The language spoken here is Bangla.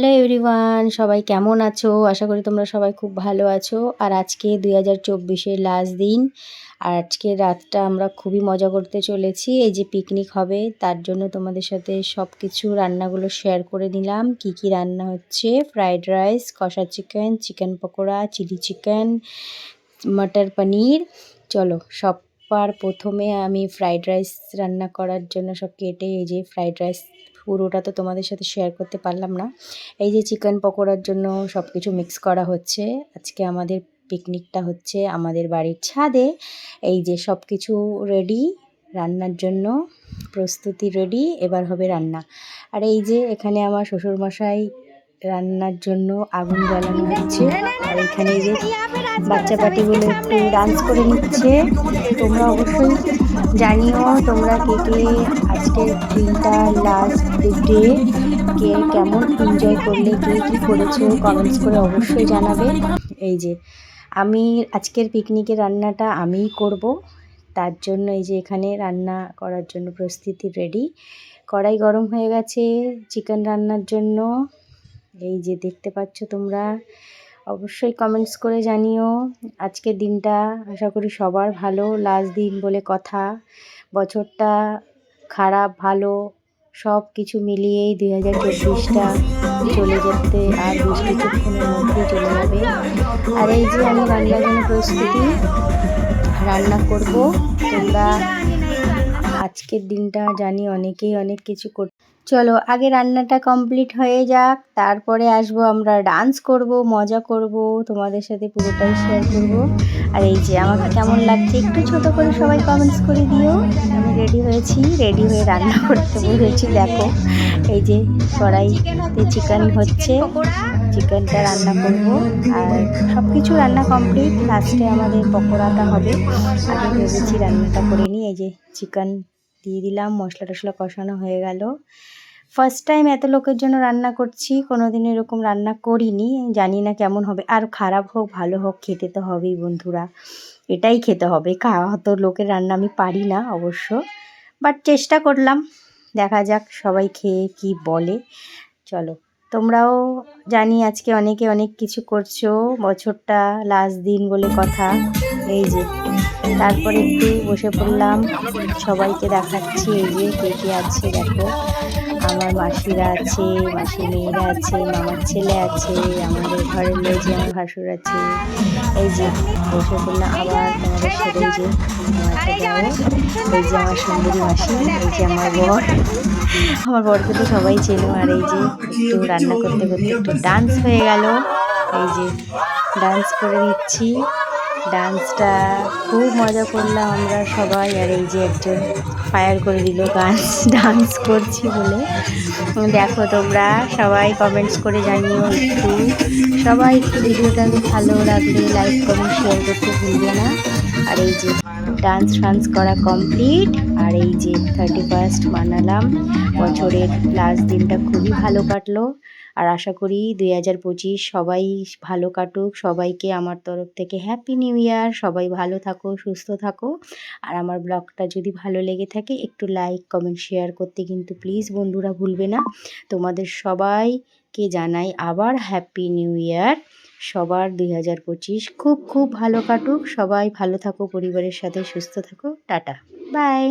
হ্যালো এভরিওয়ান, সবাই কেমন আছো? আশা করি তোমরা সবাই খুব ভালো আছো। আর আজকে 2024-এর লাস্ট দিন। আর আজকের রাতটা আমরা খুবই মজা করতে চলেছি। এই যে পিকনিক হবে, তার জন্য তোমাদের সাথে সব কিছু রান্নাগুলো শেয়ার করে নিলাম। কি কি রান্না হচ্ছে: ফ্রাইড রাইস, কষা chicken, chicken pakora, chilli chicken, matar paneer. চলো, সবার প্রথমে আমি ফ্রাইড রাইস রান্না করার জন্য সব কেটে, এই যে ফ্রাইড রাইস পুরোটা তো তোমাদের সাথে শেয়ার করতে পারলাম না। এই যে চিকেন পকোড়ার জন্য সব কিছু মিক্স করা হচ্ছে। আজকে আমাদের পিকনিকটা হচ্ছে আমাদের বাড়ির ছাদে। এই যে সব কিছু রেডি, রান্নার জন্য প্রস্তুতি রেডি, এবার হবে রান্না। আর এই যে এখানে আমার শ্বশুরমশাই রান্নার জন্য আগুন জ্বালানো হচ্ছে। আর এখানে এই যে বাচ্চা পাটিগুলো একটু ডান্স করে নিচ্ছে। তোমরা অবশ্যই জানিও তোমরা কে কে আজকের দিনটা লাস্ট ডে কে কেমন এনজয় করলে, কে কী করেছো কমেন্টস করে অবশ্যই জানাবে। এই যে আমি আজকের পিকনিকের রান্নাটা আমিই করব, তার জন্য এই যে এখানে রান্না করার জন্য প্রস্তুতি রেডি। কড়াই গরম হয়ে গেছে চিকেন রান্নার জন্য। এই যে দেখতে পাচ্ছ তোমরা, অবশ্যই কমেন্টস করে জানিও। আজকের দিনটা আশা করি সবার ভালো, লাস্ট দিন বলে কথা। বছরটা খারাপ ভালো সব কিছু মিলিয়েই 2024টা চলে যেতে আর বেশ কিছুক্ষণের মধ্যেই চলে যাবে। আর এই যে আমি রান্নার জন্য প্রস্তুতি, রান্না করব। তোমরা আজকের দিনটা জানি অনেকেই অনেক কিছু চলো আগে রান্নাটা কমপ্লিট হয়ে যাক, তারপরে আসবো আমরা ডান্স করব, মজা করব, তোমাদের সাথে পুরোটাই শেয়ার করব। আর এই যে আমাকে কেমন লাগছে একটু ছোট করে সবাই কমেন্টস করে দিও। আমি রেডি হয়েছি, রেডি হয়ে রান্না করতে বসেছি। দেখো এই যে কড়াইতে চিকেন হচ্ছে, চিকেনটা রান্না করব। আর সব কিছু রান্না কমপ্লিট, লাস্টে আমাদের পকোড়াটা হবে। আগে ভেবেছি রান্নাটা করে নিই। এই যে চিকেন দিয়ে দিলাম, মশলা টশলা কষানো হয়ে গেল। ফার্স্ট টাইম এত লোকের জন্য রান্না করছি, কোনো দিন এরকম রান্না করিনি, জানি না কেমন হবে। আর খারাপ হোক ভালো হোক খেতে তো হবেই বন্ধুরা, এটাই খেতে হবে। খাওয়া তো লোকের রান্না আমি পারি না অবশ্য, বাট চেষ্টা করলাম, দেখা যাক সবাই খেয়ে কি বলে। চলো, তোমরাও জানি আজকে অনেকে অনেক কিছু করছো, বছরটা লাস্ট দিন বলে কথা। এই যে তারপরে একটু বসে পড়লাম, সবাইকে দেখাচ্ছি এই যে কে কে আছে। দেখো আমার মাসিরা আছে, মাসির মেয়েরা আছে, মামার ছেলে আছে, আমাদের ঘরের লোক যে আমার ভাসুর আছে। এই যে বসে পড়লাম আবার তোমাদের সাথে। এই যে আমার এই যে আমার সুন্দরী মাসি, এই যে আমার বর। আমার বরকে তো সবাই চেনো। আর এই যে একটু রান্না করতে করতে একটু ডান্স হয়ে গেল। এই যে ডান্স করে নিচ্ছি, ডান্সটা খুব মজা করলাম আমরা সবাই। আর এই যে একজন ফায়ার করে দিল গান ডান্স করছি বলে। দেখো তোমরা সবাই কমেন্টস করে জানিও একটু, সবাই একটু ভিডিওটা ভালো লাগলে লাইক কমেন্ট শেয়ার করতে ভুলবে না। আর এই যে ডান্স ফান্স করা কমপ্লিট। আর এই যে 31st মানালাম, বছরের লাস্ট দিনটা খুবই ভালো কাটলো। আর আশা করি 2025 সবাই ভালো কাটুক। সবাইকে আমার তরফ থেকে হ্যাপি নিউ ইয়ার। সবাই ভালো থাকো, সুস্থ থাকো। আর আমার ব্লগটা যদি ভালো লেগে থাকে একটু লাইক কমেন্ট শেয়ার করতে কিন্তু প্লিজ বন্ধুরা ভুলবে না। তোমাদের সবাইকে জানাই আবার হ্যাপি নিউ ইয়ার। সবার 2025 খুব খুব ভালো কাটুক। সবাই ভালো থাকো, পরিবারের সাথে সুস্থ থাকো। Tata, by.